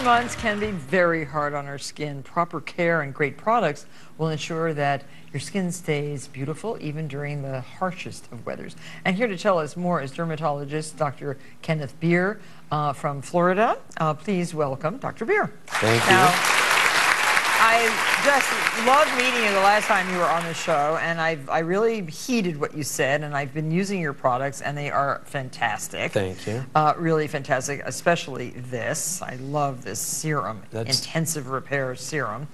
months can be very hard on our skin. Proper care and great products will ensure that your skin stays beautiful even during the harshest of weathers. And here to tell us more is dermatologist Dr. Kenneth Beer from Florida. Please welcome Dr. Beer. Thank you. Now, I just loved meeting you the last time you were on the show, and I really heeded what you said, and I've been using your products, and they are fantastic. Thank you. Really fantastic, especially this. I love this serum, intensive repair serum,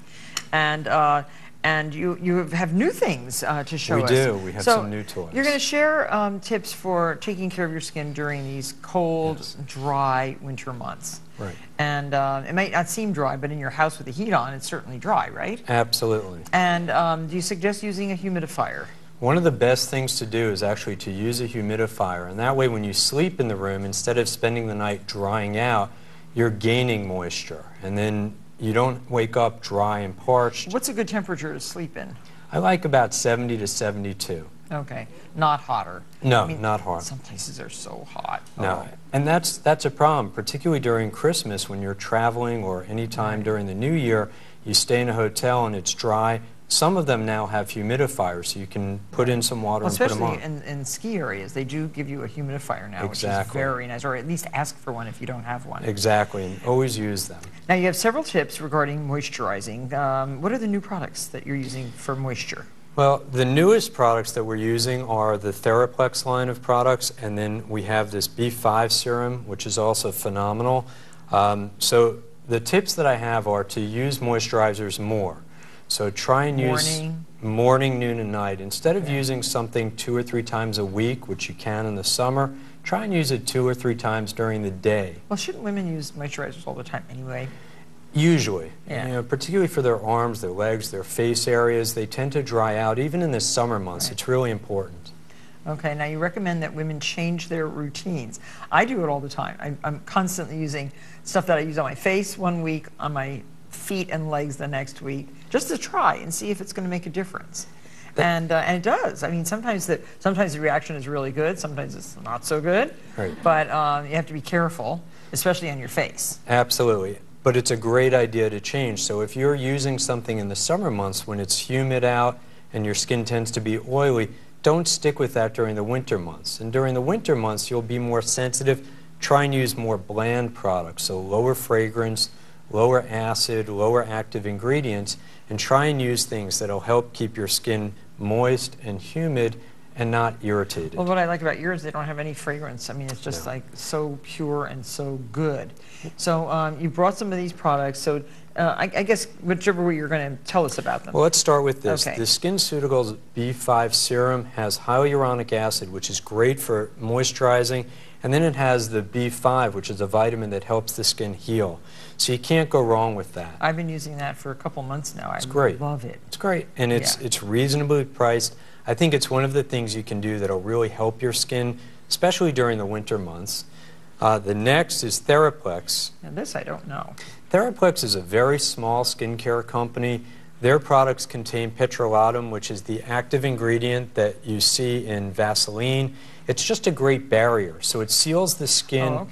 and you have new things to show us. We do. We have some new toys. You're going to share tips for taking care of your skin during these cold, dry winter months. Right. And it might not seem dry, but in your house with the heat on, it's certainly dry, right? Absolutely. And do you suggest using a humidifier? One of the best things to do is actually to use a humidifier, and that way when you sleep in the room, instead of spending the night drying out, you're gaining moisture, and then you don't wake up dry and parched. What's a good temperature to sleep in? I like about 70 to 72. Okay, not hotter. No, I mean, not hot. Some places are so hot. No, and that's a problem, particularly during Christmas when you're traveling or any time during the New Year. You stay in a hotel and it's dry. Some of them now have humidifiers, so you can put in some water and put them on. Especially in ski areas, they do give you a humidifier now, which is very nice, or at least ask for one if you don't have one. Exactly, and always use them. Now you have several tips regarding moisturizing. What are the new products that you're using for moisture? Well, the newest products that we're using are the Theraplex line of products, and then we have this B5 serum, which is also phenomenal. So the tips that I have are to use moisturizers more. So try and use morning, noon, and night. Instead of using something 2 or 3 times a week, which you can in the summer, try and use it 2 or 3 times during the day. Well, shouldn't women use moisturizers all the time anyway? Usually, you know, particularly for their arms, their legs, their face areas, they tend to dry out even in the summer months. It's really important. Okay, now you recommend that women change their routines. I do it all the time. I'm constantly using stuff that I use on my face one week, on my feet and legs the next week, just to try and see if it's going to make a difference. And it does. I mean, sometimes the reaction is really good, sometimes it's not so good. Right. But you have to be careful, especially on your face. Absolutely. But it's a great idea to change. So if you're using something in the summer months when it's humid out and your skin tends to be oily, don't stick with that during the winter months. And during the winter months, you'll be more sensitive. Try and use more bland products, so lower fragrance, lower acid, lower active ingredients, and try and use things that'll help keep your skin moist and humid and not irritated. Well, what I like about yours, they don't have any fragrance. I mean, it's just like so pure and so good. So you brought some of these products. So I guess whichever way you're going to tell us about them. Well, let's start with this. Okay. The SkinCeuticals B5 serum has hyaluronic acid, which is great for moisturizing, and then it has the B5, which is a vitamin that helps the skin heal. So you can't go wrong with that. I've been using that for a couple months now. It's great. I love it. It's great, and it's reasonably priced. I think it's one of the things you can do that'll really help your skin, especially during the winter months. The next is Theraplex. Now this I don't know. Theraplex is a very small skincare company. Their products contain petrolatum, which is the active ingredient that you see in Vaseline. It's just a great barrier, so it seals the skin,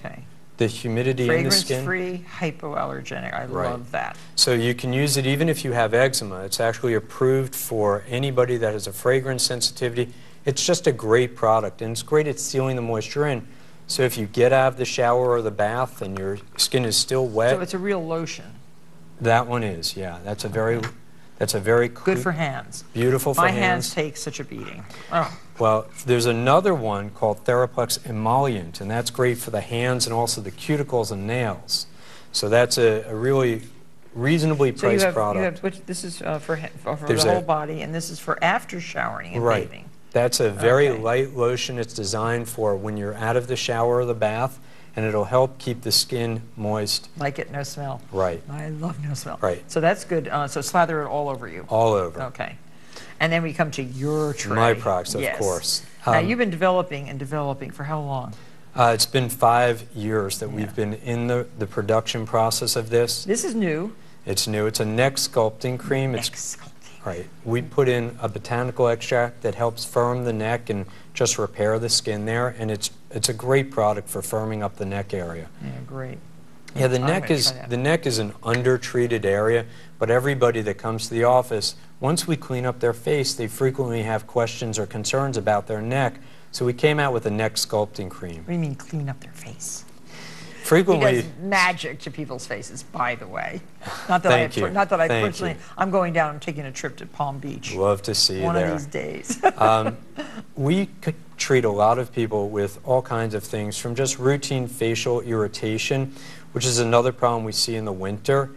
the humidity in the skin. Fragrance-free, hypoallergenic. I love that. So you can use it even if you have eczema. It's actually approved for anybody that has a fragrance sensitivity. It's just a great product, and it's great at sealing the moisture in. So if you get out of the shower or the bath and your skin is still wet. So it's a real lotion. That one is, yeah. That's a very good for hands. Beautiful for hands. My hands take such a beating. Oh. Well, there's another one called Theraplex Emollient, and that's great for the hands and also the cuticles and nails. So that's a really reasonably priced product. This is for the whole body, and this is for after showering and bathing. That's a very light lotion. It's designed for when you're out of the shower or the bath, and it'll help keep the skin moist. Like it, no smell. Right. I love no smell. Right. So that's good. So slather it all over you. All over. Okay. And then we come to your tray. My products, of course. Now you've been developing and developing for how long? It's been 5 years that we've been in the production process of this. This is new. It's new. It's a neck sculpting cream. Right. We put in a botanical extract that helps firm the neck and just repair the skin there, and it's a great product for firming up the neck area. Yeah, great. Yeah, I'm gonna try that. the neck is an undertreated area, but everybody that comes to the office, once we clean up their face, they frequently have questions or concerns about their neck. So we came out with a neck sculpting cream. What do you mean clean up their face? Frequently, He does magic to people's faces, by the way. Not that Thank you. Not that I Thank personally. you. I'm going down. I'm taking a trip to Palm Beach. love to see you One there. of these days. We could treat a lot of people with all kinds of things, from just routine facial irritation, which is another problem we see in the winter,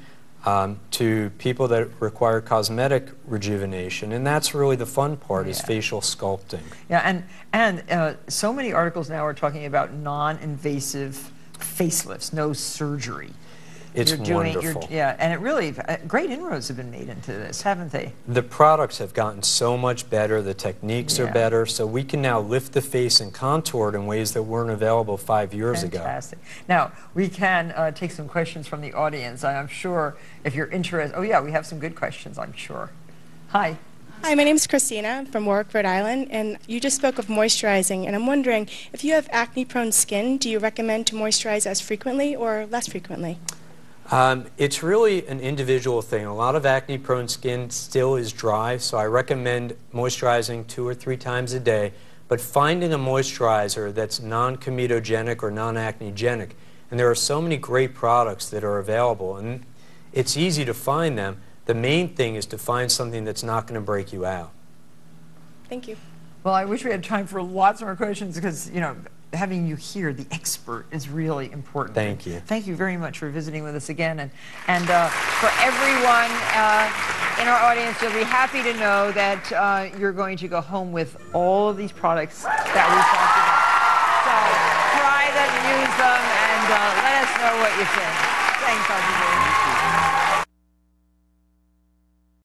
to people that require cosmetic rejuvenation. And that's really the fun part, is Yeah. facial sculpting. Yeah, and so many articles now are talking about non-invasive facelifts, no surgery. It's wonderful. Yeah, and it really, great inroads have been made into this, haven't they? The products have gotten so much better, the techniques are Yeah. better, so we can now lift the face and contour it in ways that weren't available 5 years ago. Fantastic. Now, we can take some questions from the audience. I'm sure if you're interested, oh yeah, we have some good questions, I'm sure. Hi. Hi, my name is Christina. I'm from Warwick, Rhode Island, and you just spoke of moisturizing, and I'm wondering, if you have acne-prone skin, do you recommend to moisturize as frequently or less frequently? It's really an individual thing. A lot of acne-prone skin still is dry, so I recommend moisturizing 2 or 3 times a day, but finding a moisturizer that's non-comedogenic or non-acnegenic. And there are so many great products that are available, and it's easy to find them. The main thing is to find something that's not going to break you out. Thank you. Well, I wish we had time for lots more questions because, you know, having you here, the expert, is really important. Thank you. Thank you very much for visiting with us again. And for everyone in our audience, you'll be happy to know that you're going to go home with all of these products that we talked about. So try them, use them, and let us know what you think. Thanks, Dr. Beer.